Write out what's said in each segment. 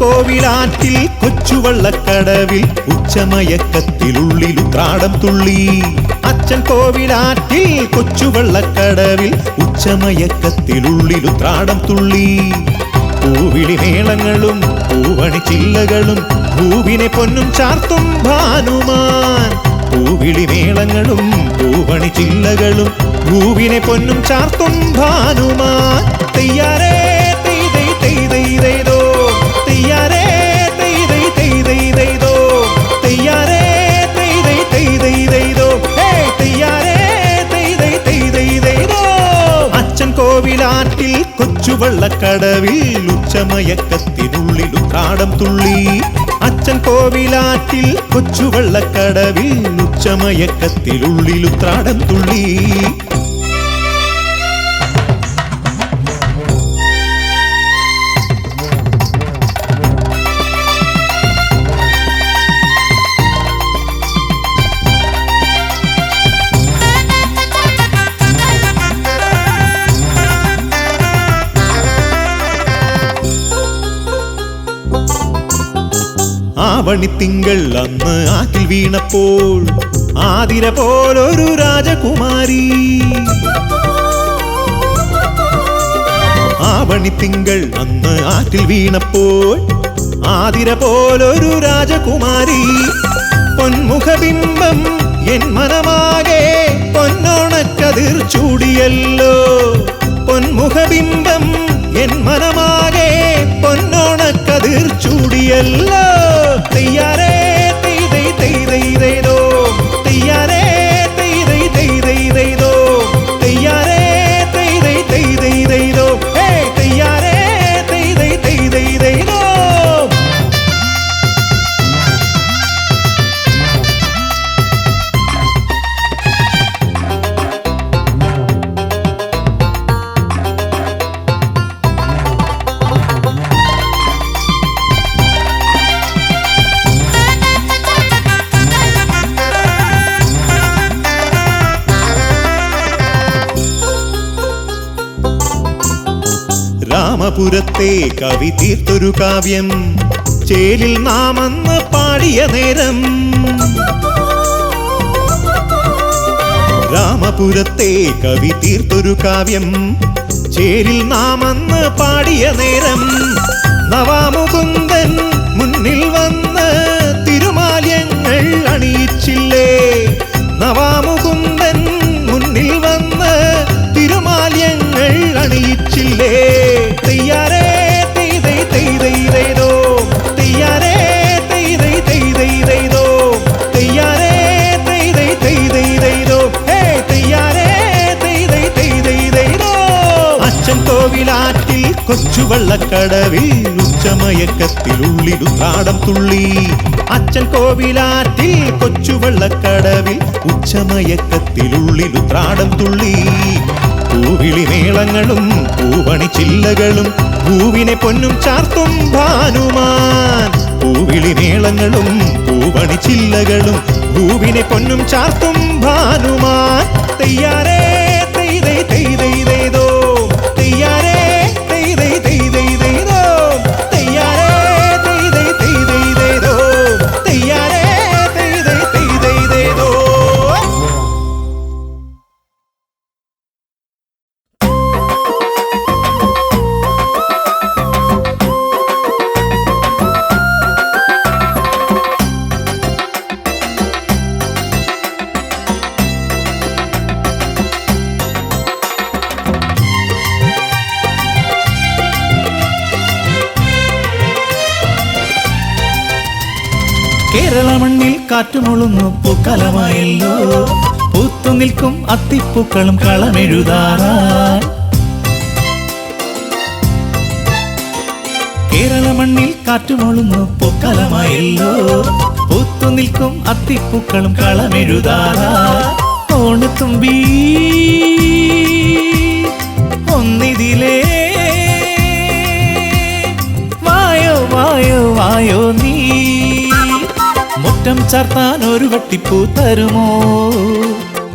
കോവിലാറ്റിൽ കൊച്ചുവള്ളക്കടവിൽ ഉച്ചമയക്കത്തിലുള്ളിലുത്രാടം തുള്ളി. അച്ഛൻ കോവിലാറ്റിൽ കൊച്ചുവള്ളക്കടവിൽ ഉച്ചമയക്കത്തിലുള്ളിലുത്രാടം തുള്ളി. പൂവിളി മേളങ്ങളും പൂവണി ചില്ലകളും പൂവിനെ പൊന്നും ചാർത്തും ഭാനുമാൻ. പൂവിളി മേളങ്ങളും പൂവണി ചില്ലകളും പൂവിനെ പൊന്നും ചാർത്തും ഭാനുമാൻ. തെയ്യാരേ തെയ്തൈ തെയ്തൈതോ, തെയ്യാരേ തെയ്തൈ തെയ്തൈതോ, തെയ്യാരേ തെയ്തൈ തെയ്തൈതോ, തെയ്യാരേ തെയ്തൈ തെയ്തൈതോ. അച്ഛൻ കോവിലാറ്റിൽ കൊച്ചുവള്ളക്കടവിൽ ഉച്ചമയക്കത്തിനുള്ളിലുത്രാടം തുള്ളി. അച്ഛൻ കോവിലാറ്റിൽ കൊച്ചുവള്ളക്കടവിൽ ഉച്ചമയക്കത്തിലുള്ളിലുത്രാടം തുള്ളി. ആവണിത്തിങ്കൾ അന്ന് ആറ്റിൽ വീണപ്പോൾ ആതിര പോലൊരു രാജകുമാരി. ആവണിത്തിങ്കൾ അന്ന് ആറ്റിൽ വീണപ്പോൾ ആതിര പോലൊരു രാജകുമാരി. പൊന്മുഖബിംബം എൻ മനമാകെ പൊന്നോണക്കതിർ ചൂടിയല്ലോ. പൊന്മുഖബിംബം എൻ മനമാകെ പൊന്നോണക്കതിർ ചൂടിയല്ലോ. തെയ്യാരേ തെയ്തൈ തെയ്തൈതോ, തെയ്യാരേ തെയ്തൈ തെയ്തൈതോ, തെയ്യാരേ തെയ്തൈ തെയ്തൈതോ, തെയ്യാരേ തെയ്തൈ തെയ്തൈതോ. രാമപുരത്തെ കവി തീർത്തൊരു കാവ്യം ചേലിൽ നാമന്ന് പാടിയ നേരം. രാമപുരത്തെ കവി തീർത്തൊരു കാവ്യം ചേലിൽ നാമന്ന് പാടിയ നേരം. നവാമുകുന്ദൻ മുന്നിൽ വന്ന് തിരുമാല്യങ്ങൾ അണിയിച്ചില്ലേ. നവാമുകുന്ദൻ മുന്നിൽ വന്ന് തിരുമാല്യങ്ങൾ അണിയിച്ചില്ലേ. തെയ്യാരേ തെയ്തൈ തെയ്തൈതോ, തെയ്യാരേ തെയ്തൈ തെയ്തൈതോ, തെയ്യാരേ തെയ്തൈ തെയ്തൈതോ, തെയ്യാരേ തെയ്തൈ തെയ്തൈതോ. അച്ഛൻ കോവിലാറ്റിൽ കൊച്ചുവള്ളക്കടവിൽ ഉച്ചമയക്കത്തിലുള്ളിലുത്രാടം തുള്ളി. അച്ഛൻ കോവിലാറ്റിൽ കൊച്ചുവള്ളക്കടവിൽ ഉച്ചമയക്കത്തിലുള്ളിലുത്രാടം തുള്ളി. പൂവിളി മേളങ്ങളും പൂവണി ചില്ലകളും പൂവിനെ പൊന്നും ചാർത്തും ഭാനുമാൻ. പൂവിളി മേളങ്ങളും പൂവണി ചില്ലകളും പൂവിനെ പൊന്നും ചാർത്തും ഭാനുമാൻ. തെയ്യാരേ തെയ്തൈ തെയ്തൈതോ, തെയ്യാരേ തെയ്തൈ തെയ്തൈതോ, തെയ്യാരേ തെയ്തൈ തെയ്തൈതോ, തെയ്യാരേ തെയ്തൈ തെയ്തൈതോ. കേരള മണ്ണിൽ കാറ്റുമുളുന്നു പൂക്കാലമായല്ലോ. പൂത്തു നിൽക്കും അത്തിപ്പൂക്കളും കളമെഴുതാറാൻ. കേരള മണ്ണിൽ കാറ്റുമുളുന്നു പൂക്കാലമായല്ലോ. പൂത്തു നിൽക്കും അത്തിപ്പൂക്കളും കളമെഴുതാറാൻ. ഓണത്തുമ്പി ഒന്നിതിലേ വായോ വായോ വായോ നീ. മുറ്റം ചാർത്താൻ ഒരു വട്ടിപ്പൂ തരുമോ?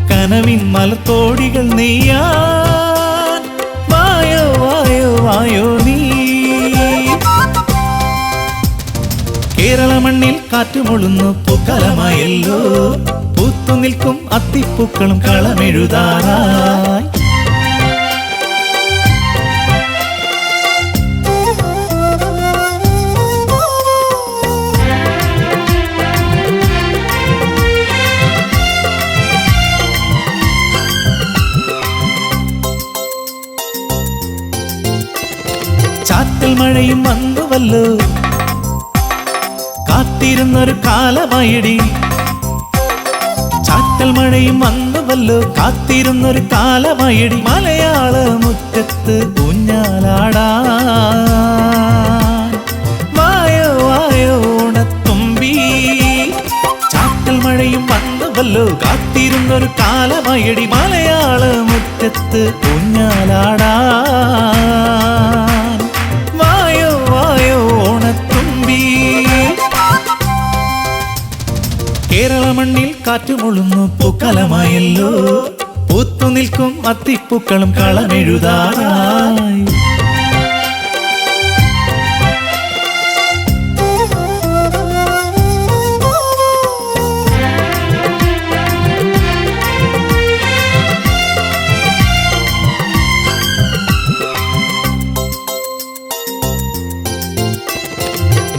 കനവിൻ മലത്തോടികൾ നെയ്യാൻ വായോ വായോ വായോ നീ. കേരള മണ്ണിൽ കാറ്റുമൊളുന്നു പൂക്കാലമായല്ലോ, പൂത്തു നിൽക്കും അത്തിപ്പൂക്കളും കളമെഴുതാറായി. ചാറ്റൽ മഴയും വന്നുവല്ലോ, കാത്തിരുന്നൊരു കാലമായിടി. ചാറ്റൽ മഴയും വന്നുവല്ലോ, കാത്തിരുന്നൊരു കാലമായിടി. മലയാള മുറ്റത്ത് ഊഞ്ഞാലാടാൻ വായോ വായോ ഓണത്തുമ്പി. ചാറ്റൽ മഴയും വന്നുവല്ലോ, കാത്തിരുന്നൊരു കാലമായിടി. മലയാള മുറ്റത്ത് ഊഞ്ഞാലാടാൻ വായോ വായോ ഓണത്തുമ്പി. കേരള മണ്ണിൽ കാറ്റുമൊളുന്നു പൂക്കാലമായല്ലോ, പൂത്തു നിൽക്കും അത്തിപ്പൂക്കളും കളമെഴുതാറായി.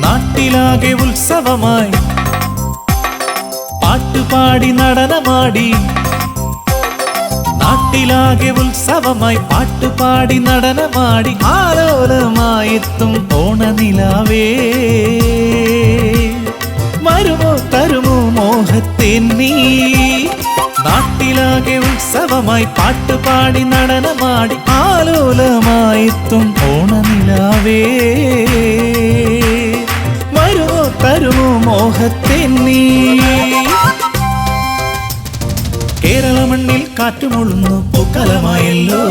നാട്ടിലാകെ ഉത്സവമായി പാട്ടുപാടി നടനമാടി. നാട്ടിലാകെ ഉത്സവമായി പാട്ടുപാടി നടനമാടി. ആലോലമായെത്തും ഓണനിലാവേ, വരുമോ തരുമോ മോഹത്തിൻ നീ. നാട്ടിലാകെ ഉത്സവമായി പാട്ടുപാടി നടനമാടി. ആലോലമായെത്തും ഓണനിലാവേ, വരുമോ തരുമോ മോഹത്തിൻ നീ. കേരള മണ്ണിൽ കാറ്റുമൊളുന്നു പൂക്കാലമായല്ലോ,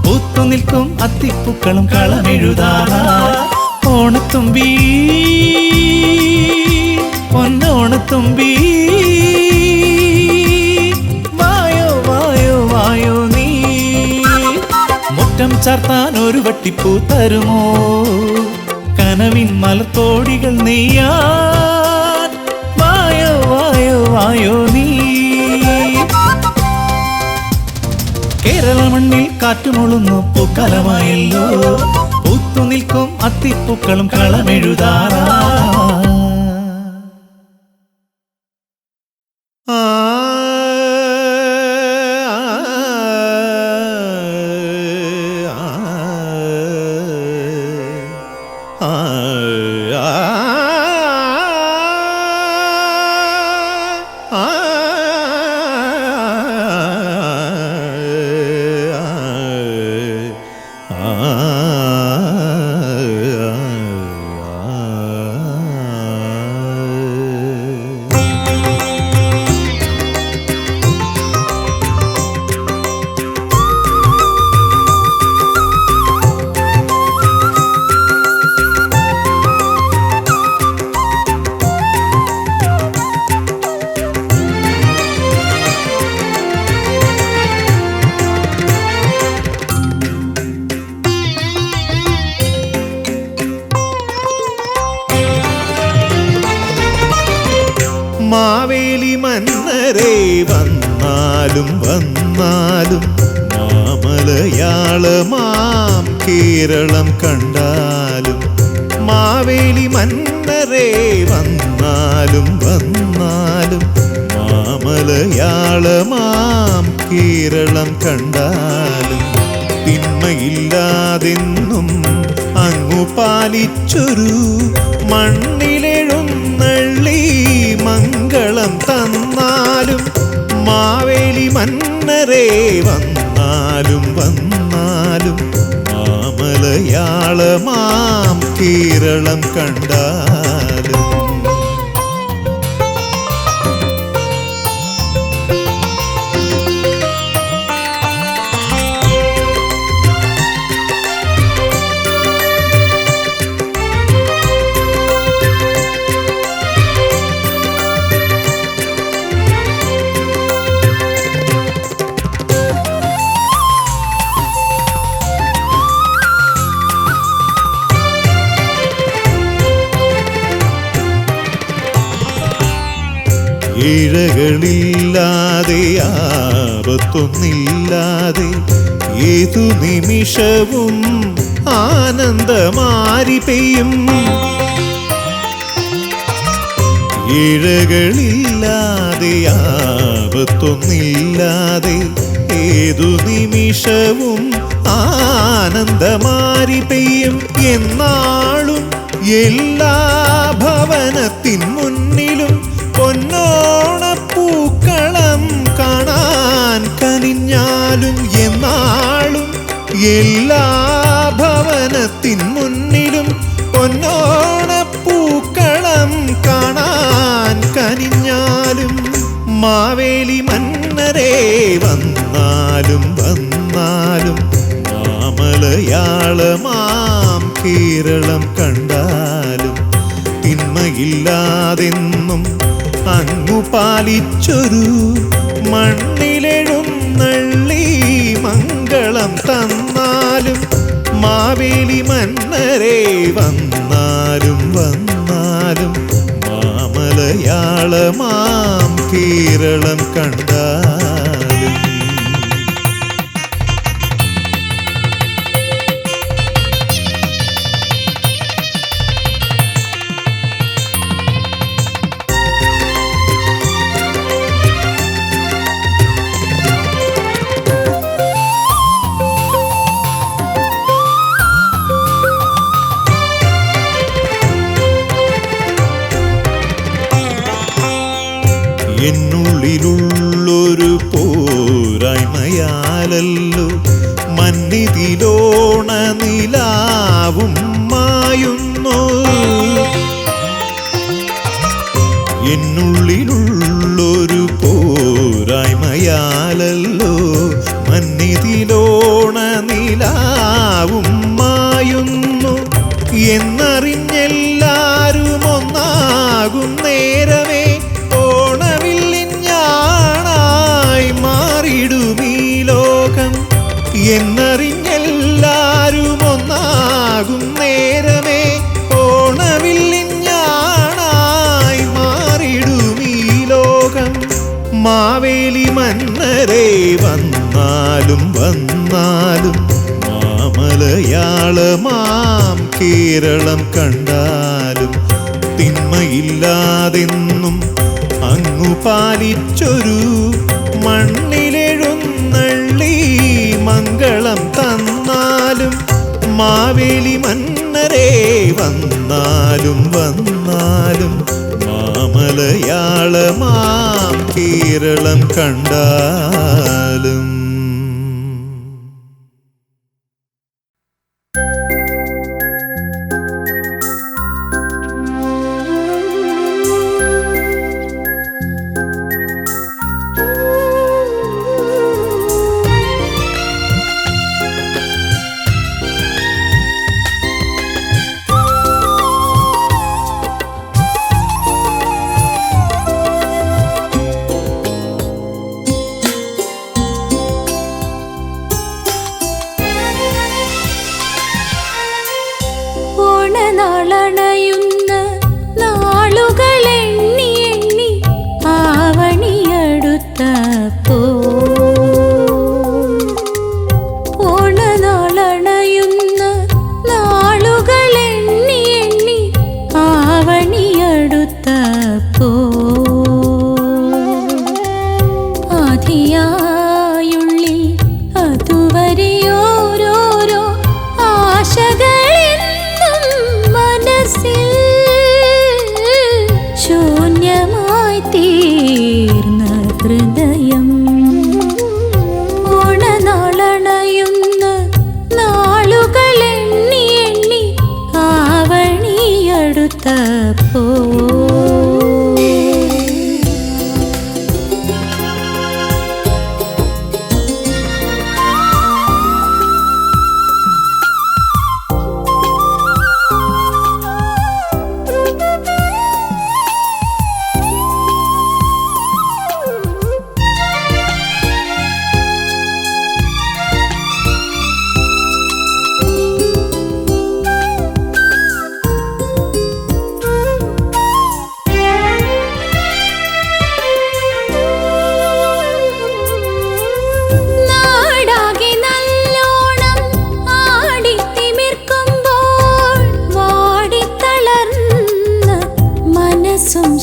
പൂത്തു നിൽക്കും അത്തിപ്പൂക്കളും കളമെഴുതാറായി. ഓണത്തുമ്പി പൊന്നോണത്തുമ്പി, വായോ വായോ വായോ നീ. മുറ്റം ചാർത്താൻ ഒരു വട്ടിപ്പൂ തരുമോ, കനവിൻ മലത്തോടികൾ നെയ്യാൻ വായോ വായോ വായോ നീ. കേരള മണ്ണിൽ കാറ്റുമൊളുന്നു പൂക്കാലമായല്ലോ, പൂത്തു നിൽക്കും അത്തിപ്പൂക്കളും കളമെഴുതാറായി. മാവേലി മന്നരേ വന്നാലും വന്നാലും മാമലയാളമാം കേരളം കണ്ടാലും. മാവേലി മന്നരേ വന്നാലും വന്നാലും മാമലയാളമാം കേരളം കണ്ടാലും. തിന്മയില്ലാതെന്നും അങ്ങു പാലിച്ചൊരു മണ്ണിലെഴുന്നള്ളി മംഗളം തന്നാലും. മാവേലി മന്നരേ വന്നാലും വന്നാലും മാമലയാളമാം കേരളം കണ്ടാലും. ഇഴകളില്ലാതെ ആപത്തൊന്നില്ലാതെ ഏതു നിമിഷവും ആനന്ദമാരി പെയ്യും. ഇഴകളില്ലാതെ ആപത്തൊന്നില്ലാതെ ഏതു നിമിഷവും ആനന്ദമാരി പെയ്യും. എന്നാളും എല്ലാ ഭവനത്തിൻ മുന്നിലും പൊന്നോണപ്പൂക്കളം കാണാൻ കനിഞ്ഞാലും, എന്നാളും എല്ലാ ഭവനത്തിൻ മുന്നിലും പൊന്നോണപ്പൂക്കളം കാണാൻ കനിഞ്ഞാലും, മാവേലി മന്നരേ വന്നാലും വന്നാലും മാമലയാളമാം കേരളം കണ്ടാലും തിന്മയില്ലാതെന്നും അങ്ങു പാലിച്ചൊരു മണ്ണിലെഴുന്നള്ളി മംഗളം തന്നാലും, മാവേലി മന്നരേ വന്നാലും വന്നാലും മാമലയാളമാം കേരളം കണ്ടാലും. എന്നുള്ളിലുള്ളൊരു പോരായ്മയാലല്ലോ മന്നിതിലോണ നിലാവും മായുന്നു. എന്നുള്ളിലുള്ളൊരു പോരായ്മയാലല്ലോ മന്നിതിലോണ നിലാവും മായുന്നു. എന്നറിഞ്ഞെല്ലാരും ഒന്നാകും നേരമേ മാറിടുമീ ലോകം. എന്നറിഞ്ഞെല്ലാരും ഒന്നാകും നേരമേ ഓണവില്ലിഞ്ഞാണായി മാറിടുമീ ലോകം. മാവേലി മന്നരേ വന്നാലും വന്നാലും മാമലയാളമാം കേരളം കണ്ടാലും തിന്മയില്ലാതെന്നും അങ്ങു പാലിച്ചൊരു മണ്ണിലെഴുന്നള്ളി മംഗളം തന്നാലും, മാവേലി മന്നരേ വന്നാലും വന്നാലും മാമലയാളമാം കേരളം കണ്ടാലും. ഓണനാളണയുന്ന നാളുകളെണ്ണി എണ്ണി ആവണിയടുത്തപ്പോൾ, ഓണനാളണയുന്ന നാളുകളെണ്ണി എണ്ണി ആവണിയടുത്തപ്പോൾ, ആധിയായുള്ളിൽ അതുവരെ ഓരോരോ ആശകൾ മനസ്സിൽ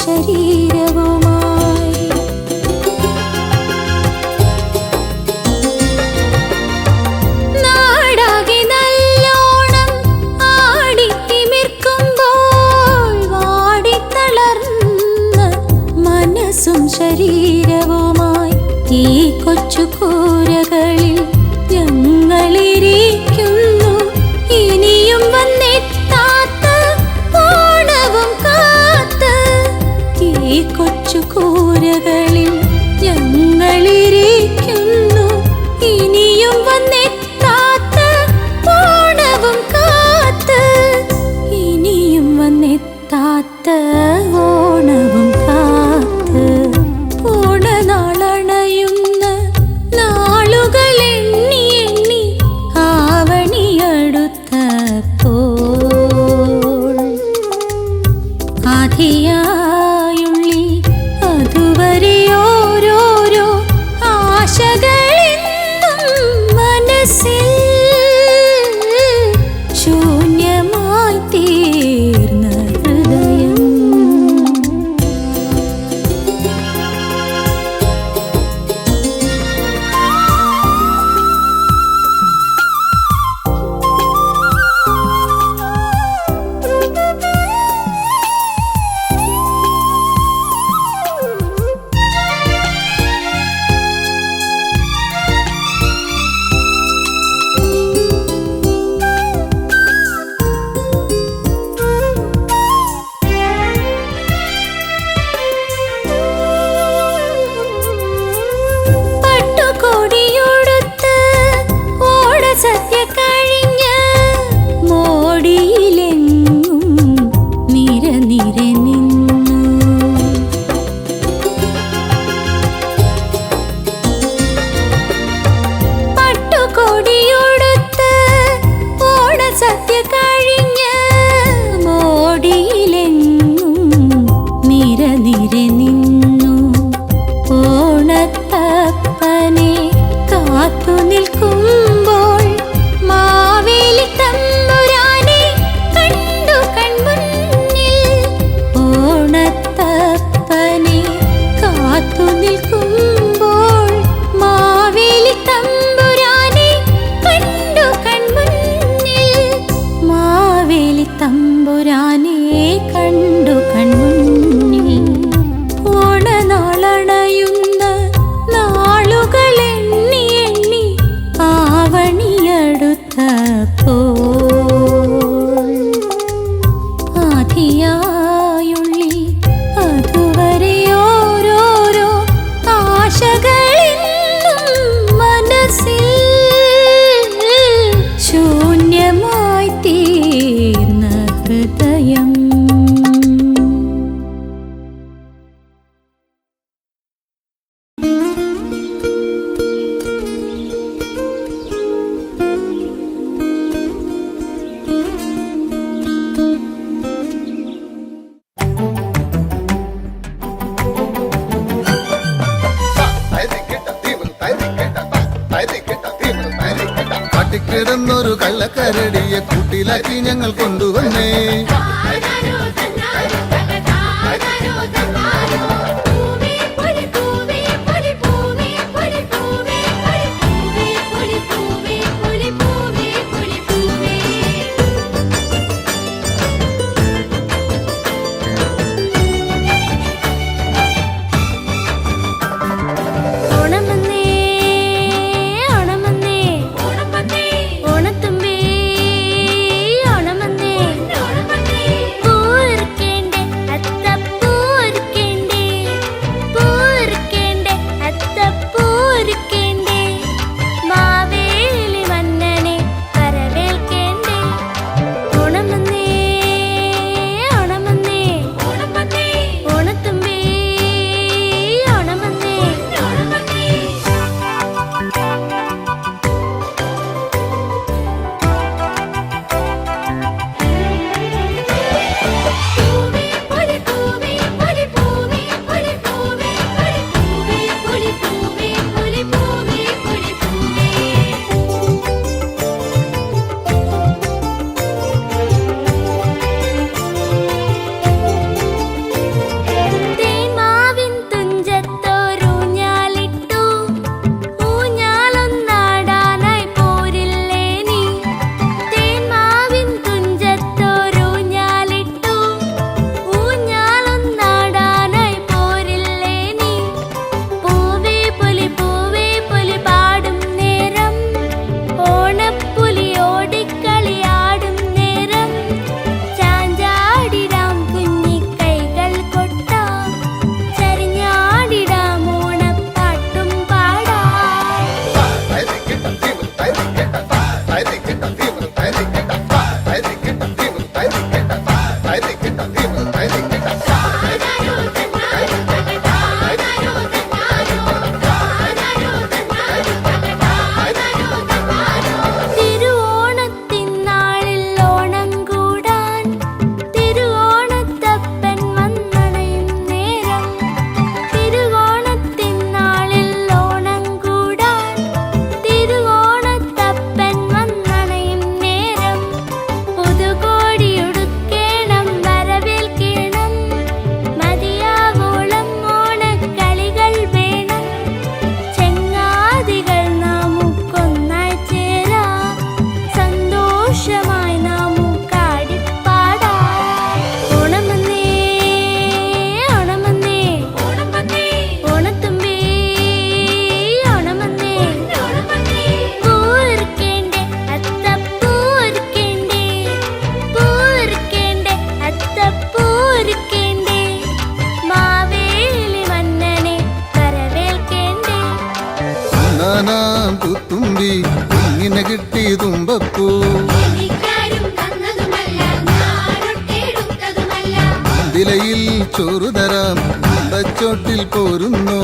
ശരീരവുമായി നാടാകെ നല്ലോണം ആടിത്തിമിർക്കുമ്പോൾ വാടിത്തളർന്ന മനസ്സും ശരീരവുമായി ഈ കൊച്ചു കൂരകളിൽ ഞങ്ങളിരിക്കുന്നു ഇനിയും വന്നെത്താത്ത ഓണവും കാത്ത് ഈ കൊച്ചു കൂരകളിൽ ഞങ്ങളിരിക്കുന്നു ഇനിയും വന്നെത്താത്ത ഓണവും കാത്ത് ഇനിയും വന്നെത്താത്ത ഓണവും കാത്ത് ഓണനാളണയുന്ന നാളുകൾ എണ്ണി എണ്ണി ആവണിയടുത്തപ്പോൾ ആധിയായുള്ളി അതുവരെ ഓരോരോ ആശകളെന്നും മനസ്സിൽ ശൂന്യമായി തീർന്ന ഹൃദയം പട്ടുകൊടിയുടുത്ത് ഓണസദ്യ കഴിഞ്ഞ് മോടിയിലെങ്ങും നിര നിര നിന്നു പട്ടുകൊടിയുടുത്ത് ഓണസദ്യ കഴിഞ്ഞ് മോടിയിലെങ്ങും നിര നിര നിന്നു ഓണത്തപ്പനെ കാത്തു നിൽക്കുമ്പോൾ മാവേലി തമ്പുരാനെ കണ്ടു കൺമുന്നിൽ ഓണത്തപ്പനെ കാത്തു നിൽക്കുമ്പോൾ മാവേലി തമ്പുരാനെ കണ്ടു കൺമുന്നിൽ മാവേലി തമ്പുരാനെ കണ്ടു കൺമുന്നിൽ ഓണനാളണയുന്ന നാളുകൾ എണ്ണി എണ്ണി ആവണിയടുത്തപ്പോൾ ആധിയായുള്ളി അതുവരെ ഓരോരോ ആശകളെന്നും മനസ്സിൽ ശൂന്യമായി തീർന്ന ഹൃദയം കാട്ടിക്കിടന്നൊരു കള്ളക്കരടിയെ കൂട്ടിലാക്കി ഞങ്ങൾ കൊണ്ടുവന്നേ ഓണത്തുമ്പേ ഓണമന്നേ മാവിലയിൽ ചോറു തരാം അമ്പച്ചോട്ടിൽ പോരുന്നു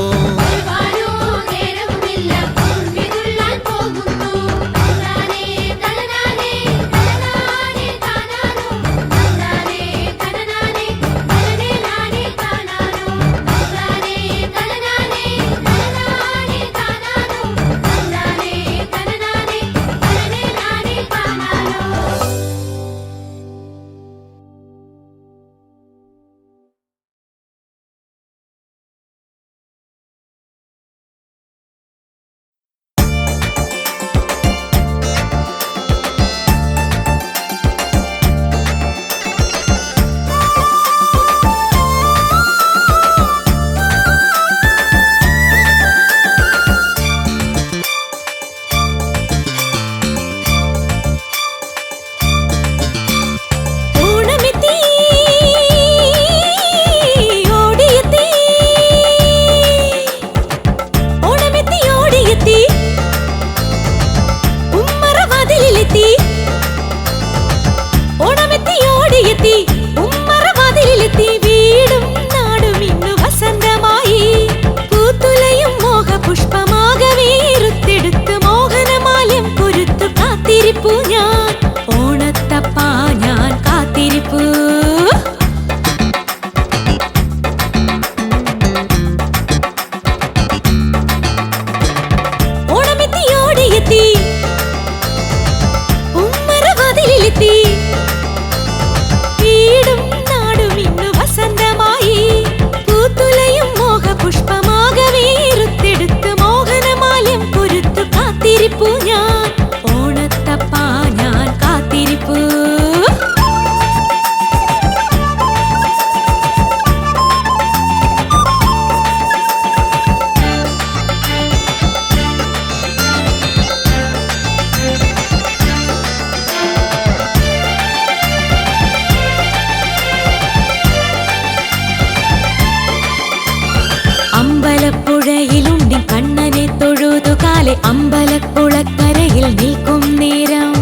അമ്പലക്കുളക്കരയിൽ നിൽക്കും നേരം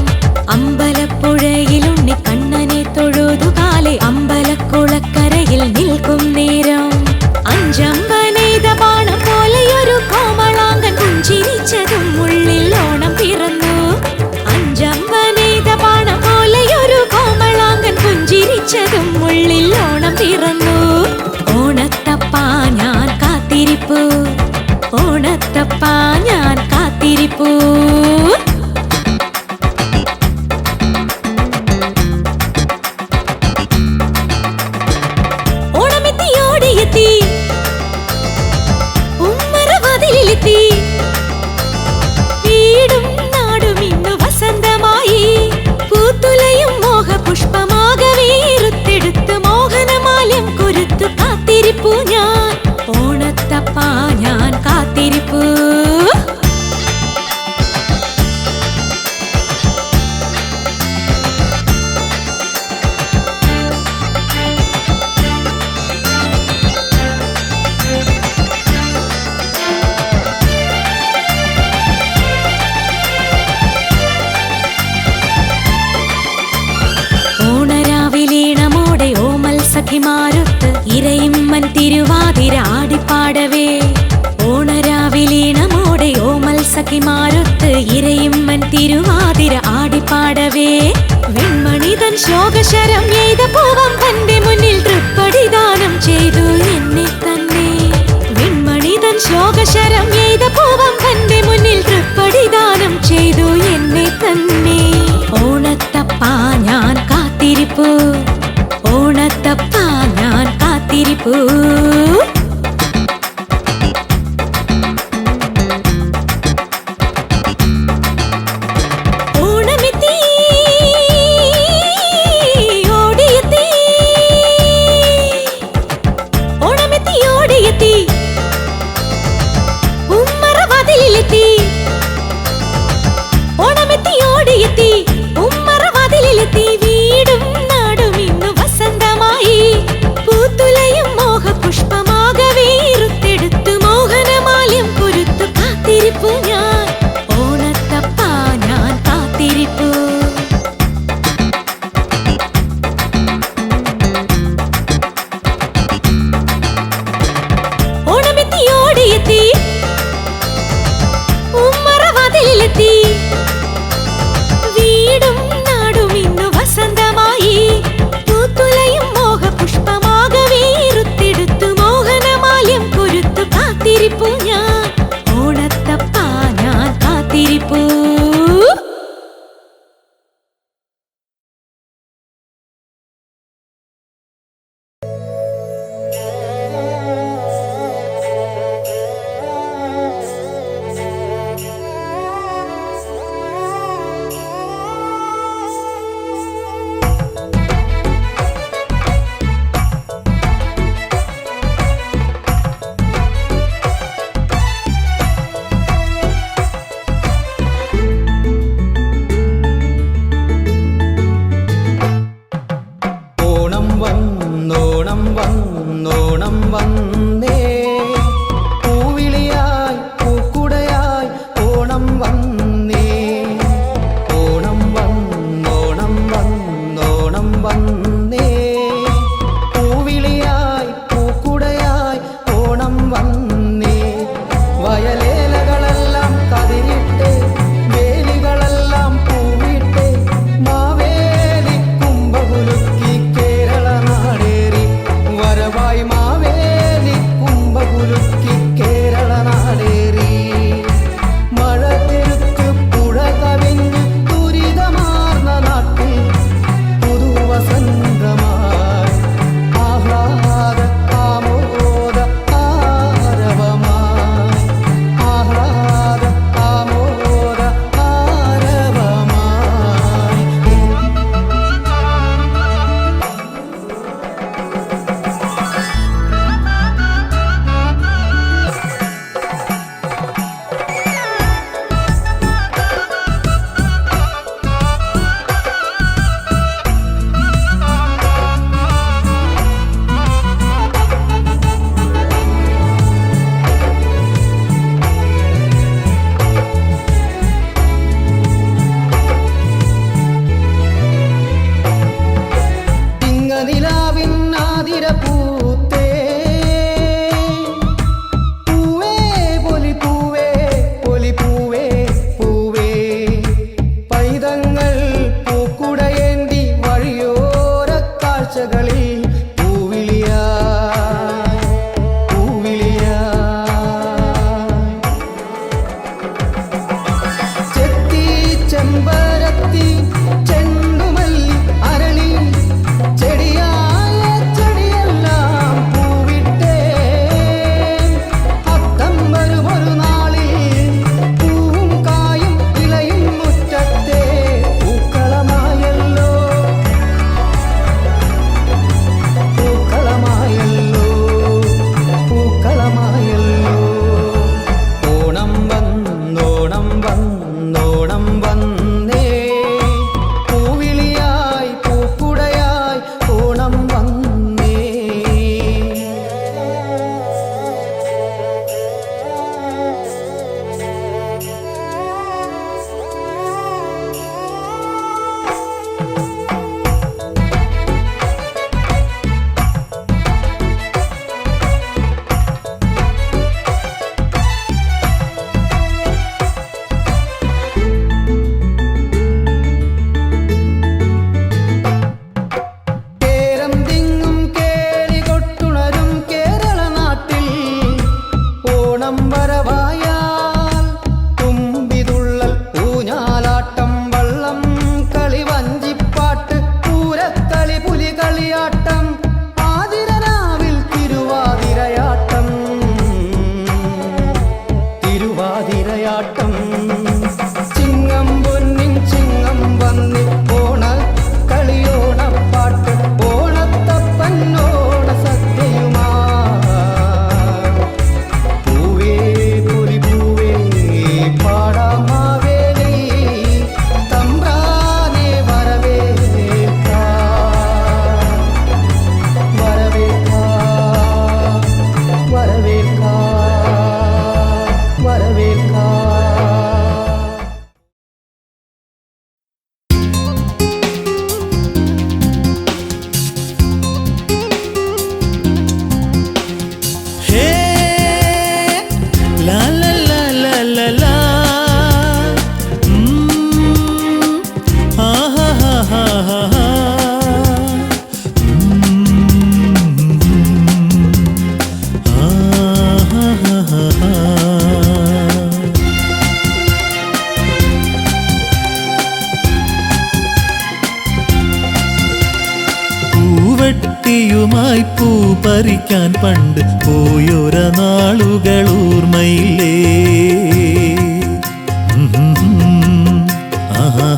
അമ്പലപ്പുഴയിലുണ്ണി കണ്ണനെ തൊഴുതുകാലെ അമ്പലക്കുളക്കരയിൽ നിൽക്കും നേരം അഞ്ചമ്പനെയ്ത ബാണം പോലെയൊരു കോമളാങ്കൻ പുഞ്ചിരിച്ചതും ഉള്ളിൽ ഓണം പിറന്നു അഞ്ചമ്പനെയ്ത ബാണം പോലെയൊരു കോമളാങ്കൻ പുഞ്ചിരിച്ചതും ഉള്ളിൽ ഓണം പിറന്നു ഓണത്തപ്പാ ഞാൻ കാത്തിരിപ്പു ഓണത്തപ്പാ ഞാൻ കാത്തിരിപ്പൂ ഓണമെത്തി ഓടിയെത്തി ഉമ്മറവാതിലിലെത്തി വീടും നാടും ഇന്നു വസന്തമായി പൂത്തുലയും മോഹപുഷ്പമാകവേ റുത്തെടുത്ത് മോഹനമാല്യം കൊരുത്തു കാത്തിരിപ്പൂ ഞാൻ ഓണത്തപ്പാ ഞാൻ കാത്തിരിപ്പൂ ഓണരാവിലീണമോടെ ഓമൽ സഖിമാരൊത്ത് ഇരയിമ്മൻ തിരുവാതിര ആടിപ്പാടവേ ഓണരാവിലീണമോടെ ഓമൽ സഖിമാരൊത്ത് ഇരയിമ്മൻ തിരുവാതിര ആടിപ്പാടവേ വെൺമണിതൻ ശോകശരം എയ്ത പൂവം തന്റെ മുന്നിൽ തൃപ്പടിദാനം ചെയ്തു എന്നെ തന്നെ വെൺമണിതൻ ശോകശരം എയ്ത പൂവം തന്റെ മുന്നിൽ തൃപ്പടിദാനം ചെയ്തു എന്നെ തന്നെ ഓണത്തപ്പാ ഞാൻ കാത്തിരിപ്പൂ ഓണത്തപ്പാ ഞാൻ കാത്തിരിപ്പൂ ഓണമെത്തി ഓടിയെത്തി ഓണമെത്തി ഓടിയെത്തി ഉമ്മറവാതിലിലെത്തി ഓണമെത്തി ഓടിയെത്തി ഉമ്മറവാതിലിലെത്തി വീടും നാടും ഇന്നു വസന്തമായി പൂത്തുലയും മോഹപുഷ്പം വന്നോണം വന്നോണം വന്നേ പൂവിളിയായി പൂക്കുടയായി ഓണം വന്നേ ഓണം വന്നോണം വന്നോണം വന്നേ പൂവിളിയായി പൂക്കുടയായി ഓണം വന്നേ വയലേലകളെല്ലാം കതിരിട്ട് വേലികളെല്ലാം പൂവിട്ട് മാവേലി കുംഭകുലുക്കി കേരള നാടേറി വരവായി മാവേലി കുംഭകുലുക്കി കേരള നാടേറി മഴ പെരുത്ത് പുഴ കവിഞ്ഞ് ദുരിതമാർന്ന നാട്ടിൽ പുതുവസന്തമായി ആഹ്ലാദ ആമോദ ആരവമായി ആഹ്ലാദ ആമോദ ആരവമായി തിങ്ങനിലാവിനാതിര പൂത്തേ പൂവേ പൊലി പൂവേ പൊലി പൂവേ പൂവേ പൈതങ്ങൾ പൂക്കുടയേന്തി വഴിയോര കാഴ്ചകളിൽ പൂവിളിയായി പൂവിളിയായി ചെത്തി ചെമ്പരത്തി ചെണ്ടുമല്ലി അരളി ചെടിയായ ചെടിയെല്ലാം പൂവിട്ടേ അത്തം വരുമൊരു നാളിൽ പൂവും കായും ഇലയും മുറ്റത്തെ പൂക്കളമായല്ലോ പൂക്കളമായല്ലോ പൂക്കളമായല്ലോ ഓണം വന്നോണം വന്നോണം വന്നേ പൂവിളിയായി പൂക്കുടയായി ഓണം വന്നേ കേരം തിങ്ങും കേളി കൊട്ടുണരും കേരള നാട്ടിൽ ഓണം വരവായാൽ തുമ്പിതുള്ളൽ ഊഞ്ഞാലാട്ടം വള്ളം കളി വഞ്ചിപ്പാട്ട് പൂരക്കളി പുലികളിയാട്ടം ആതിരനാവിൽ തിരുവാതിരയാട്ടം തിരുവാതിരയാട്ടം ചിങ്ങം പൊന്നിൻ ചിങ്ങം വന്നി ഓണ കളിയോണപ്പാട്ട് ഓണത്തപ്പൻ ഓണ സദ്യയുമാ പൂവേ പൊലി പൂവേ പാടാമാവേലി തമ്പ്രാനെ വരവേൽക്കാം വരവേൽക്കാം വരവേൽക്കാം വരവേൽക്കാം ഹേ ലാ ലാ ലാ ലാ ലാ ലാ ആഹാ ഹാ ഹാ ഹാ ഹാ ആഹാ ഹാ ഹാ ഹാ പൂവട്ടിയുമായി പൂ പറിക്കാൻ പണ്ട് പോയൊര നാളുകൾ ഓർമ്മയില്ലേ ആഹാ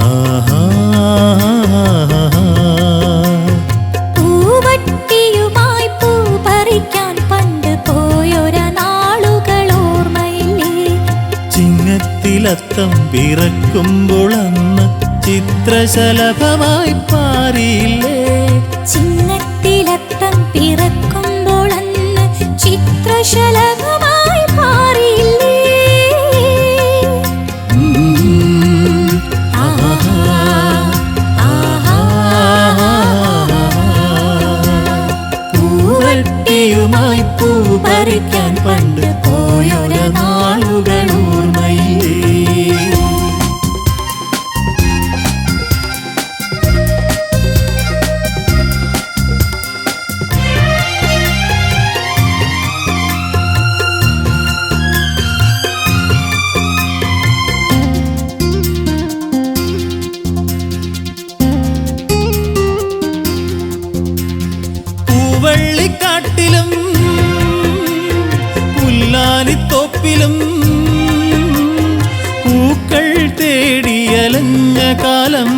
ആഹാ പൂവട്ടിയുമായി പൂ പറിക്കാൻ പണ്ട് പോയൊര നാളുകൾ ഓർമ്മയില്ലേ ചിങ്ങത്തിലത്തം പിറക്കുമ്പോൾ അന്ന് ചിത്രശലഭമായി പാറിയില്ലേ പറിക്കാൻ പണ്ട് പോയൊര നാളുകൾ ഓർമ്മയില്ലേ? പൂവള്ളിക്കാട്ടിലും പുല്ലാലിത്തോപ്പിലും പൂക്കൾ തേടിയലഞ്ഞ കാലം.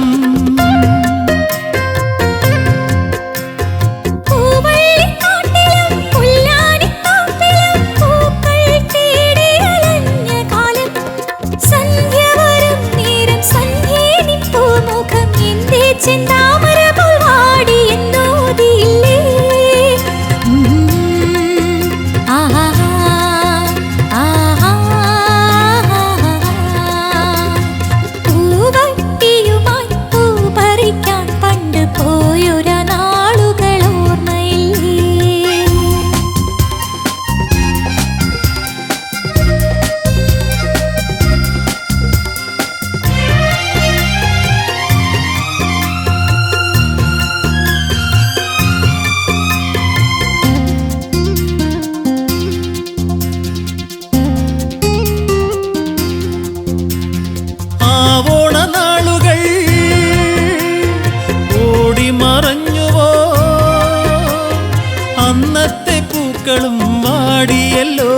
അന്നത്തെ പൂക്കളും വാടിയല്ലോ.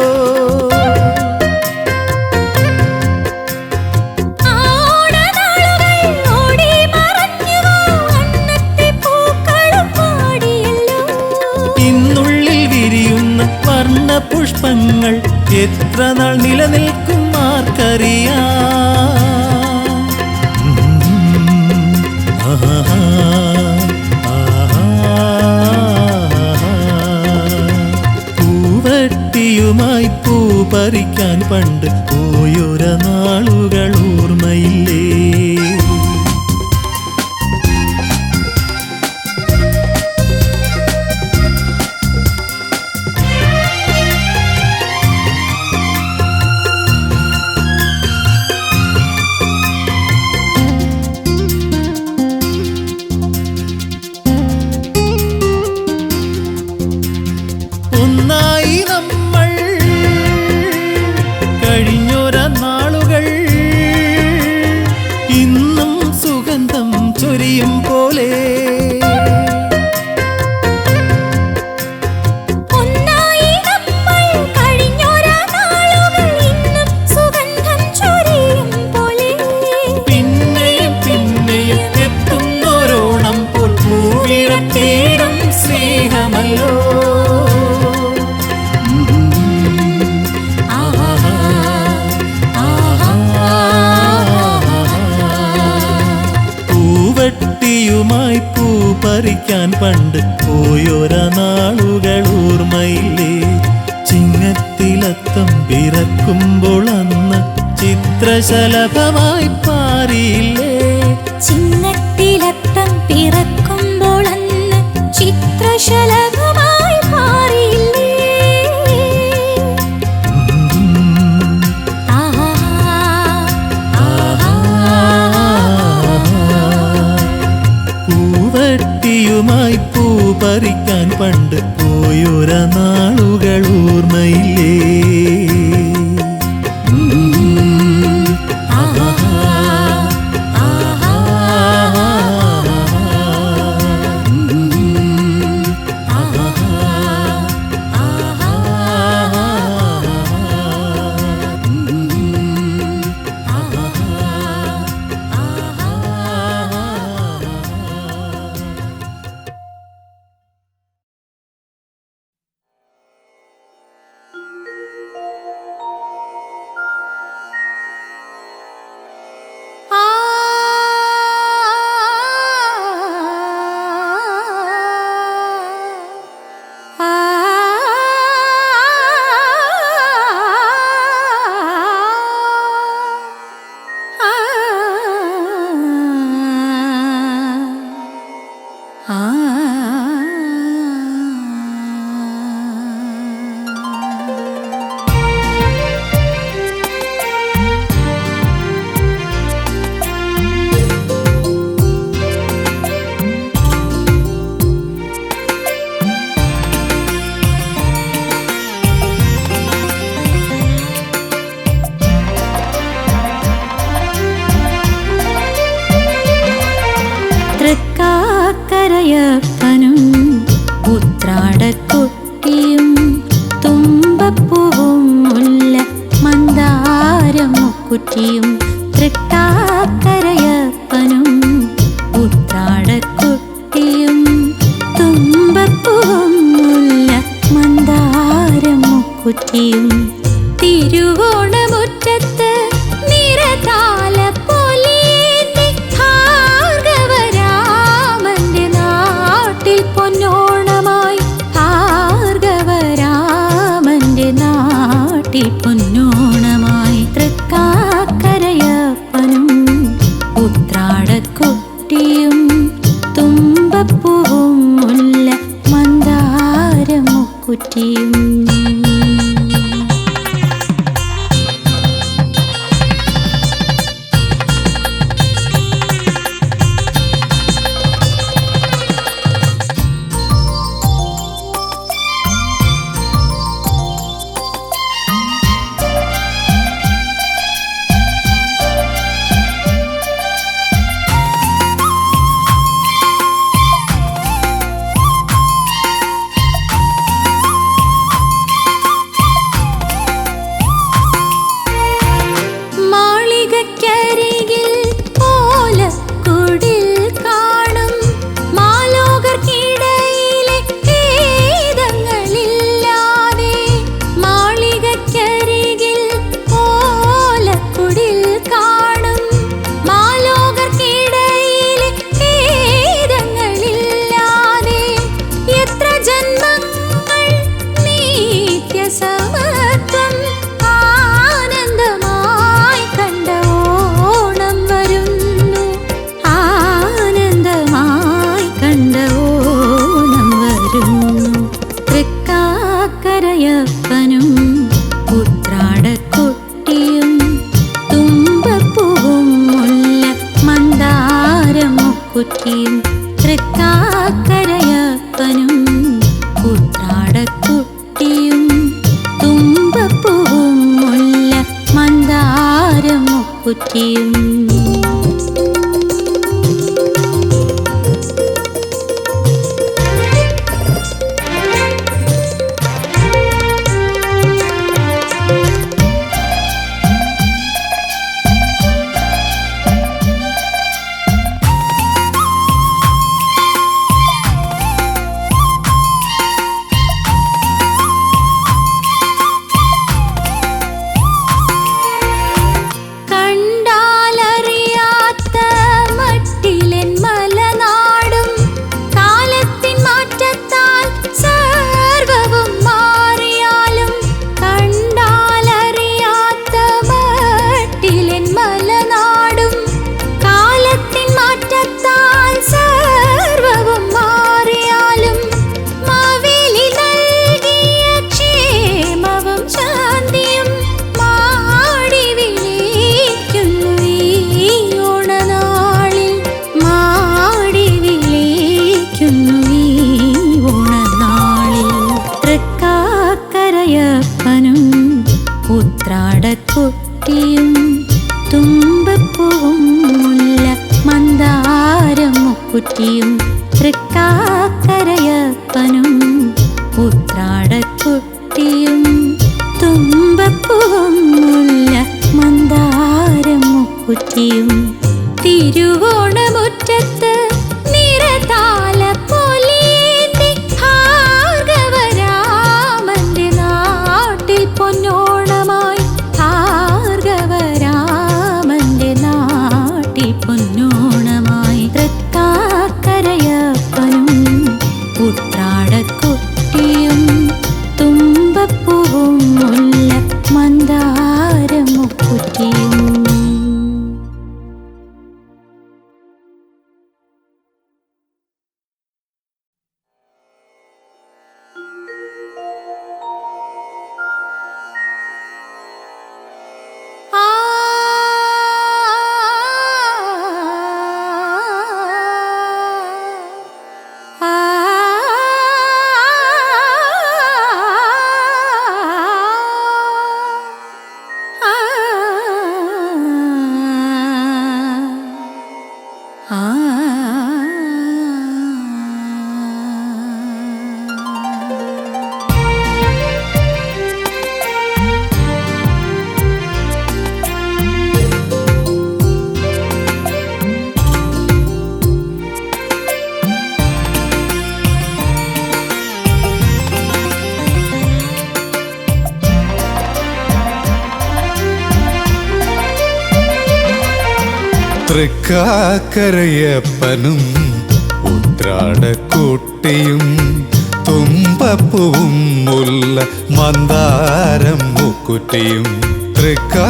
ഇന്നുള്ളിൽ വിരിയുന്ന വർണ്ണ പുഷ്പങ്ങൾ എത്ര നാൾ നിലനിൽക്കും ആർക്കറിയാം. പൂവട്ടിയുമായി പൂ പറിക്കാൻ പണ്ട് പോയൊര നാളുകൾ ഓർമ്മയില്ലേ? ഒന്നായി നമ്മൾ കഴിഞ്ഞൊര നാളുകൾ ഇന്നും സുഗന്ധം ചൊരിയും പോലെ. പിന്നെയും പിന്നെയും എത്തുന്നോരോണം പോൽ പൂവിടത്തേടും സ്നേഹമല്ലോ. പൂവട്ടിയുമായി പൂ പറിക്കാൻ പണ്ട് പോയൊര നാളുകൾ ഓർമ്മയില്ലേ? ചിങ്ങത്തിലത്തം പിറക്കുമ്പോൾ അന്ന് ചിത്രശലഭമായി പാറിയില്ലേ? ചിങ്ങത്തിലത്തം പിറക്കുമ്പോൾ അന്ന് ചിത്രശലഭമായി പാറിയില്ലേ? പൂവട്ടിയുമായി പൂ പറിക്കാൻ പണ്ട് പോയൊര നാളുകൾ ഓർമ്മയില്ലേ? ഉത്രാടക്കുട്ടിയും തുമ്പപ്പൂവും മുല്ല മന്ദാരം മുക്കുറ്റിയും തൃക്കാക്കരയപ്പനും ഉത്രാടക്കുട്ടിയും തുമ്പപ്പൂവും മുല്ല മന്ദാരം മുക്കുറ്റിയും തിരുവോണമുറ്റത്ത് നിറതാല പൊലിയേന്തി ഭാർഗവരാമന്റെ നാട്ടിൽ പൊന്നോണമായി ഭാർഗവരാമന്റെ നാട്ടിൽ പൊന്നോണമായി തൃക്കാക്കരയപ്പനും ഉത്രാടക്കുട്ടിയും തുമ്പപ്പൂവും മുല്ല മന്ദാരം മുക്കുറ്റിയും തൃക്കാക്കരയപ്പനും ഉത്രാടക്കുട്ടിയും തുമ്പപ്പൂവും മുല്ല മന്ദാരം മുക്കുറ്റിയും തൃക്കാക്കരയപ്പനും ഉത്രാടക്കുട്ടിയും തുമ്പപ്പൂവും മുല്ല മന്ദാരം മുക്കുറ്റിയും തൃക്കാക്കരയപ്പനും ഉത്രാടക്കുട്ടിയും തുമ്പപ്പൂവും മുല്ല മന്ദാരം മുക്കുറ്റിയും തൃക്കാക്കരയപ്പനും ഉത്രാടക്കുട്ടിയും തുമ്പപ്പൂവും മുല്ല മന്ദാരം മുക്കുറ്റിയും തിരുവോണമുറ്റത്ത് നിറതാല പൊലിയേന്തി ഭാർഗവരാമന്റെ നാട്ടിൽ പൊന്നോണമായി ഭാർഗവരാമന്റെ നാട്ടിൽ പൊന്നോണമായി തൃക്കാക്കരയപ്പനും ഉത്രാടക്കുട്ടിയും തുമ്പപ്പൂവും മുല്ല മന്ദാരം മുക്കുറ്റിയും തൃക്കാക്കരയപ്പനും ഉത്രാടക്കുട്ടിയും തുമ്പപ്പൂവും മുല്ല മന്ദാരം മുക്കുറ്റിയും തൃക്കാക്കരയപ്പനും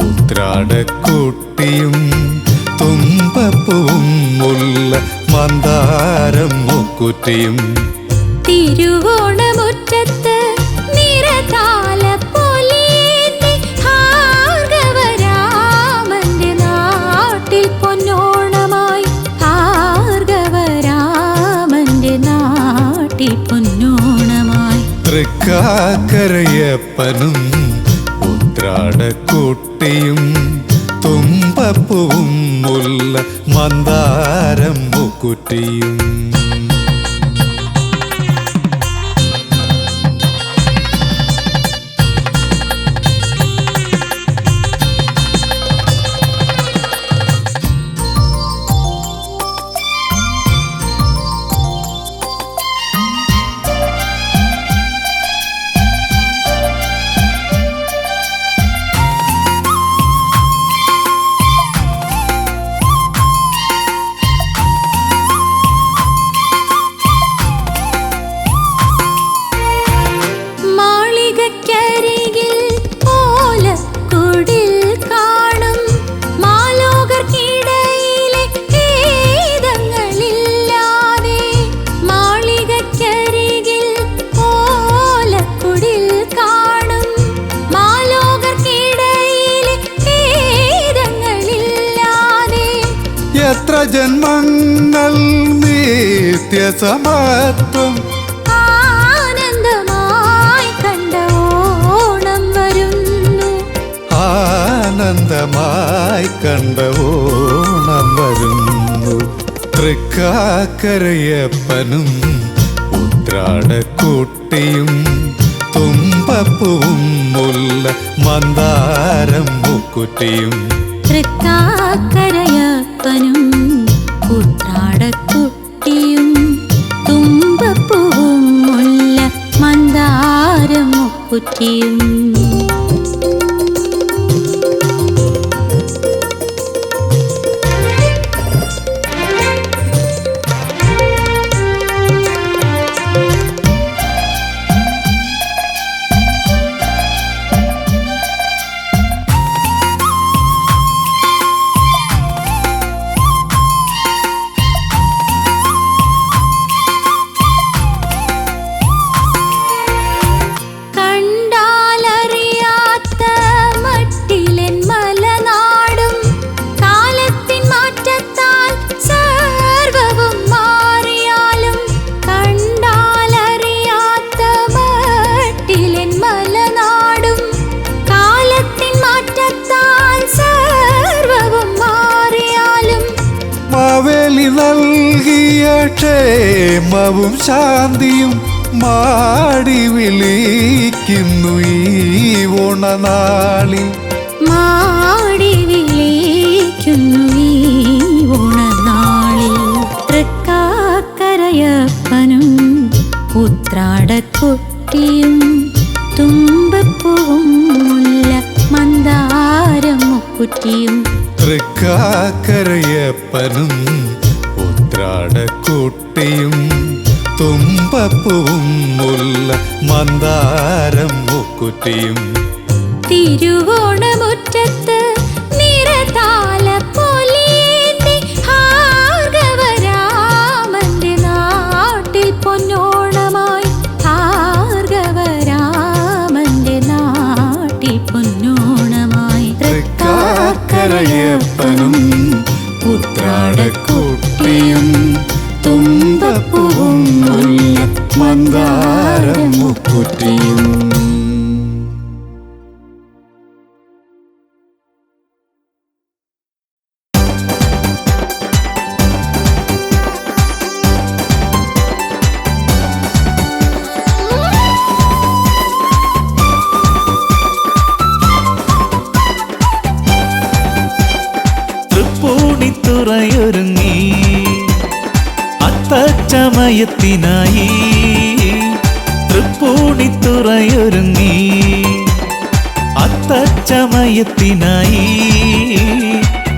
ഉത്രാടക്കുട്ടിയും തുമ്പപ്പൂവും മുല്ല മന്ദാരം മുക്കുറ്റിയും തിരുവോണമുറ്റത്ത് നിറതാലപ്പൊലിയേന്തി ഭാർഗവരാമന്റെ നാട്ടിൽ പൊന്നോണമായി ഭാർഗവരാമന്റെ നാട്ടിൽ പൊന്നോണമായി തൃക്കാക്കരയപ്പനും ഉത്രാടക്കുട്ടിയും തുമ്പപ്പൂവും മുല്ല മന്ദാരം മുക്കുറ്റിയും എത്ര ജന്മങ്ങൾ നിത്യസമത്വം ആനന്ദമായി കണ്ട ഓണം വരുന്നു ആനന്ദമായി കണ്ട ഓണം വരുന്നു തൃക്കാക്കരയപ്പനും ഉത്രാടക്കുട്ടിയും തുമ്പപ്പൂവും മുല്ല മന്ദാരം മുക്കുറ്റിയും തൃക്കാക്കരയപ്പനും ഉത്രാടക്കുട്ടിയും തുമ്പപ്പൂവും മുല്ല മന്ദാരം മുക്കുറ്റിയും നൽകിയ ക്ഷേമവും ശാന്തിയും മാടി വിളിക്കുന്നു ഈ ഓണനാളിൽ മാടി വിളിക്കുന്നു ഈ ഓണനാളിൽ തൃക്കാക്കരയപ്പനും ഉത്രാടക്കുട്ടിയും തുമ്പപ്പൂവും മുല്ല മന്ദാരം മുക്കുറ്റിയും തൃക്കാക്കരയപ്പനും ഉത്രാടക്കുട്ടിയും തുമ്പപ്പൂവും മുല്ല മന്ദാരം മുക്കുറ്റിയും തിരുവോണമുറ്റത്ത് നിറതാലപ്പൊലിയേന്തി ഭാർഗവരാമന്റെ നാട്ടിൽ പൊന്നോണമായി ഭാർഗവരാമന്റെ നാട്ടിൽ പൊന്നോണമായി തൃക്കാക്കരയപ്പനും ഉത്രാടക്കുട്ടിയും തുമ്പപ്പൂവും മുല്ല മന്ദാരം മുക്കുറ്റിയും തൃപ്പൂണിത്തുറയൊരുങ്ങി അത്തച്ചമയത്തിനായി തൃപ്പൂണിത്തുറയൊരുങ്ങി അത്ത അത്തച്ചമയത്തിനായി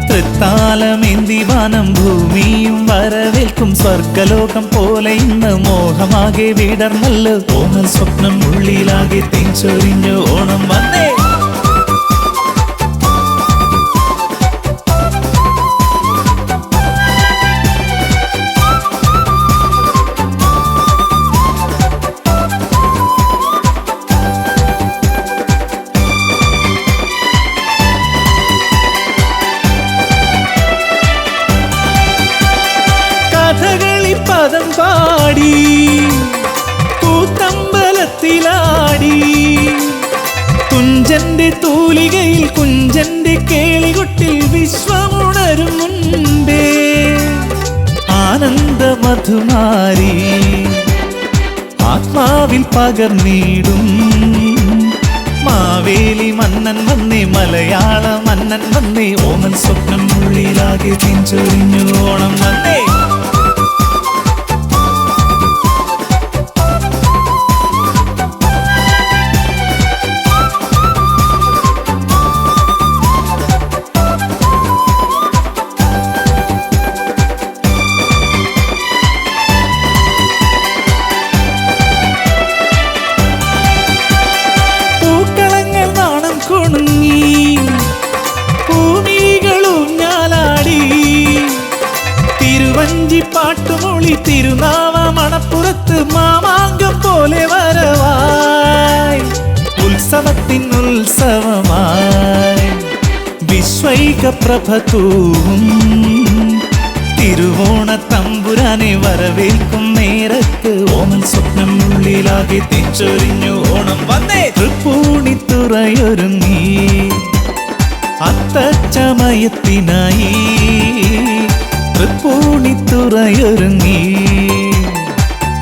തൃത്താലമേന്തി വാനം ഭൂമിയും വരവേൽക്കും സ്വർഗലോകം പോലെ ഇന്ന് മോഹമാകെ വിടർന്നല്ലോ ഓണൽ സ്വപ്നം ഉള്ളിലാകെ തേഞ്ചൊരിഞ്ഞു ഓണം വന്നേ പദം പാടി കൂത്തമ്പലത്തിലാടി കുഞ്ചന്റെ തൂലികയിൽ കുഞ്ചന്റെ കേളികൊട്ടിൽ വിശ്വമുണരും മുൻപേ ആനന്ദ മധുമാരി ആത്മാവിൽ പകർന്നിടും മാവേലി മന്നൻ വന്നേ മലയാള മന്നൻ വന്നേ ഓമൻ സ്വപ്നം ഉള്ളിലാകെ തിരിച്ചൊരിഞ്ഞു ഓണം വന്നേ പാട്ടുമൊളി തിരുനാവ മണപ്പുറത്ത് മാമാങ്കം പോലെ വരവായി ഉത്സവത്തിൻ ഉത്സവമായി വിശ്വൈക പ്രഭതൂവും തിരുവോണ തമ്പുരാനെ വരവേൽക്കും നേരത്ത് ഓമൻ സ്വപ്നം ഉള്ളിലാകെ തെച്ചൊരിഞ്ഞു ഓണം വന്നേ തൃപ്പൂണിത്തുറയൊരുങ്ങി അത്തച്ചമയത്തിനായി തൃപ്പൂണിത്തുറയൊരുങ്ങി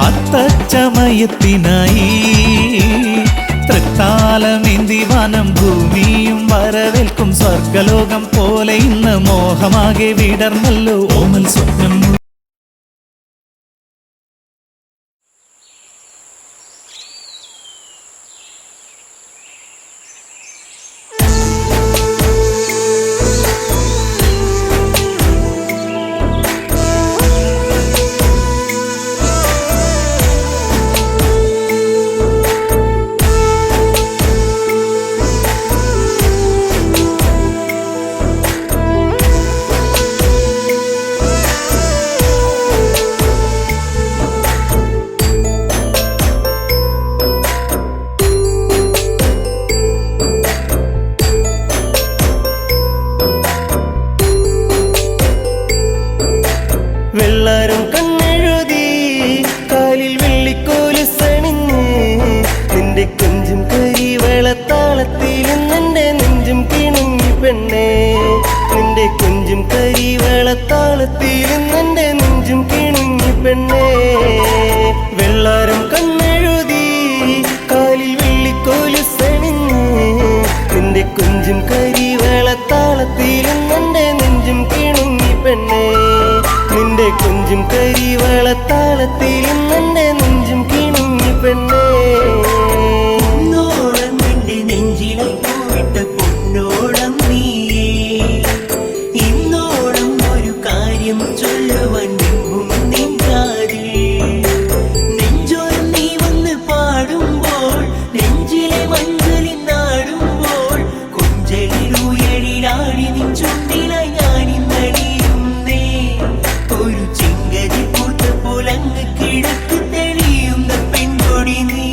അത്തച്ചമയത്തിനായി തൃത്താലമേന്തി വനം ഭൂമിയും വരവേൽക്കും സ്വർഗലോകം പോലെ ഇന്ന് മോഹമാകെ വിടർന്നല്ലോ ഓമൽ സ്വപ്നം വെള്ളാരം കണ്ണെഴുതി കാലിൽ വെള്ളിക്കോല് സണിഞ്ഞ് നിന്റെ കൊഞ്ചും കരി വെളത്താളത്തിൽ നിന്റെ നെഞ്ചും കിണുങ്ങി പെണ്ണേ നിന്റെ കൊഞ്ചും കരി വെളത്താളത്തിൽ നിന്റെ നെഞ്ചും കിണുങ്ങി പെണ്ണേ വെള്ളാരം കണ്ണെഴുതി കാലിൽ വെള്ളിക്കോല് സണിഞ്ഞ് നിന്റെ കൊഞ്ചും കരി വെളത്താളത്തിൽ നിന്റെ നെഞ്ചും കിണുങ്ങി പെണ്ണേ നിന്റെ കൊഞ്ചും കരി വളത്താളത്തിൽ നിന്റെ നെഞ്ചും കിണുങ്ങി പെണ്ണേ പൊന്നോളം നിന്റെ നെഞ്ചിലെ പോയിട്ട പൊന്നോളം നീയേ ഇന്നോളം ഒരു കാര്യം ചൊല്ലുവാൻ നിന്നും നിൻകാതിൽ നെഞ്ചോരം നീ വന്ന് പാടുമ്പോൾ നെഞ്ചിലെ മഞ്ചലിൽ നാടുമ്പോൾ കൊഞ്ചലിലുയരിലാടി നിൻ ചുണ്ടിലായി ഞാനിന്നടിയുന്നേ ഒരു ചിങ്കരി പൂത്ത പോലങ്ങ് കിടക്ക് തെളിയുന്ന പെൺകൊടി നീ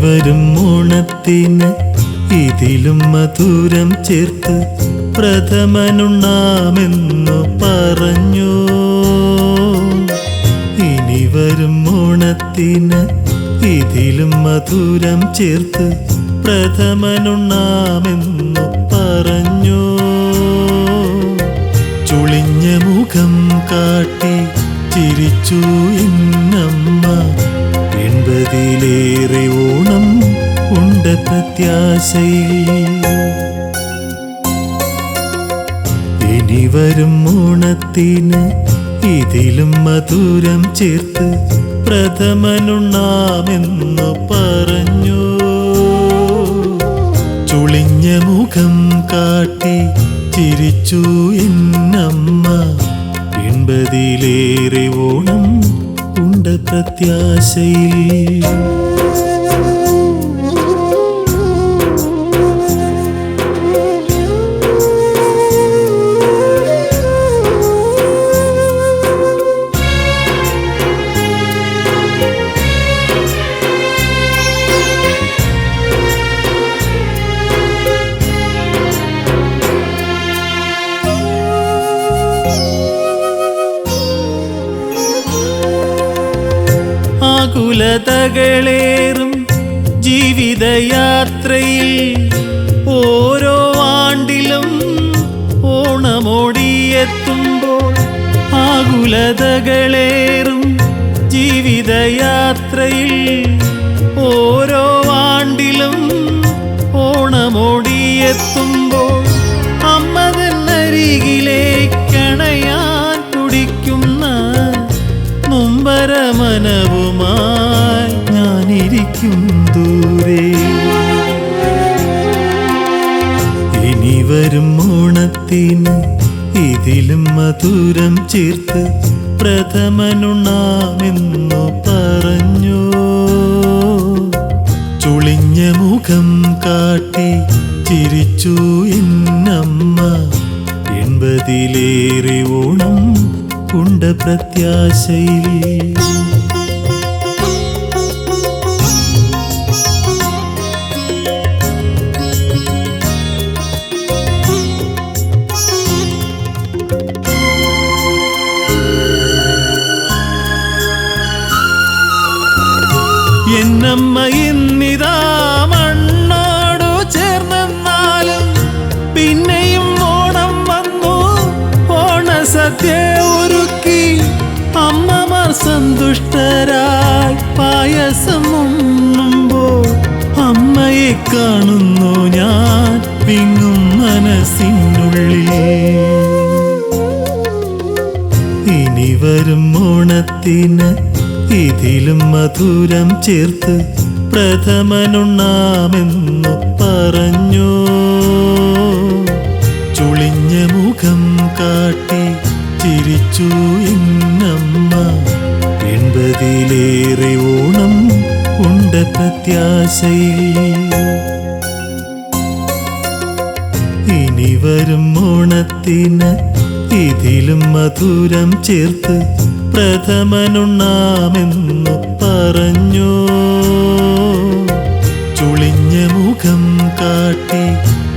വരും ഓണത്തിന് ഇതിലും മധുരം ചേർത്ത് പ്രഥമനുണ്ണാമെന്നു പറഞ്ഞു. ഇനി വരും ഓണത്തിന് ഇതിലും മധുരം ചേർത്ത് പ്രഥമനുണ്ണാമെന്നു പറഞ്ഞു. ചുളിഞ്ഞ മുഖം കാട്ടി ചിരിച്ചു എന്നമ്മ. 80-ലേറെ ഓണം ഉണ്ട് പ്രത്യാശയിൽ. ഇനി വരും ഓണത്തിന് ഇതിലും മധുരം ചേർത്ത് പ്രഥമനുണ്ണാമെന്നു പറഞ്ഞു. ചുളിഞ്ഞ മുഖം കാട്ടി ചിരിച്ചു എന്നമ്മ. 80-ലേറെ ഓണം ഉണ്ട് പ്രത്യാശയിൽ. ആകുലതകളേറും ജീവിതയാത്രയിൽ ഓരോ ആണ്ടിലും ഓണമോടിയെത്തുമ്പോൾ. ആകുലതകളേറും ജീവിതയാത്രയിൽ ഓരോ ആണ്ടിലും ഓണമോടിയെത്തുമ്പോൾ അമ്മതന്നരികിലേക്കണയാൻ തുടിക്കുന്ന നൊമ്പരമനവുമായി ഞാനിരിക്കും ദൂരെ. ഇനി വരും ഓണത്തിന് ഇതിലും മധുരം ചേർത്ത് പ്രഥമനുണ്ണാമെന്നു പറഞ്ഞു. ചുളിഞ്ഞ മുഖം കാട്ടി ചിരിച്ചു എന്നമ്മ. 80-ലേറെ ഓണം ഉണ്ട് പ്രത്യാശയിൽ. എന്നമ്മ ഇന്നിതാ മണ്ണോടു ചേർന്നെന്നാലും പിന്നെയും ഓണം വന്നു. ഓണസദ്യ ഒരുക്കി അമ്മമാർ സന്തുഷ്ടരായി പായസം ഉണ്ണുമ്പോൾ അമ്മയെ കാണുന്നു ഞാൻ വിങ്ങും മനസ്സിനുള്ളിൽ. ഇനി വരും ഓണത്തിന് ഇതിലും മധുരം ചേർത്ത് പ്രഥമനുണ്ണാമെന്നു പറഞ്ഞു. ചുളിഞ്ഞ മുഖം കാട്ടി ചിരിച്ചു എന്നമ്മ. 80-ലേറെ ഓണം ഉണ്ട് പ്രത്യാശയിൽ. ഇനി വരും ഓണത്തിന് ഇതിലും മധുരം ചേർത്ത് പ്രഥമനുണ്ണാമെന്നു പറഞ്ഞു. ചുളിഞ്ഞ മുഖം കാട്ടി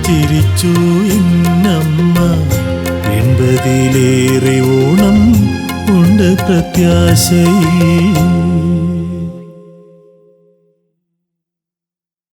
ചിരിച്ചു എന്നമ്മ. 80-ലേറെ ഓണം ഉണ്ട് പ്രത്യാശയിൽ.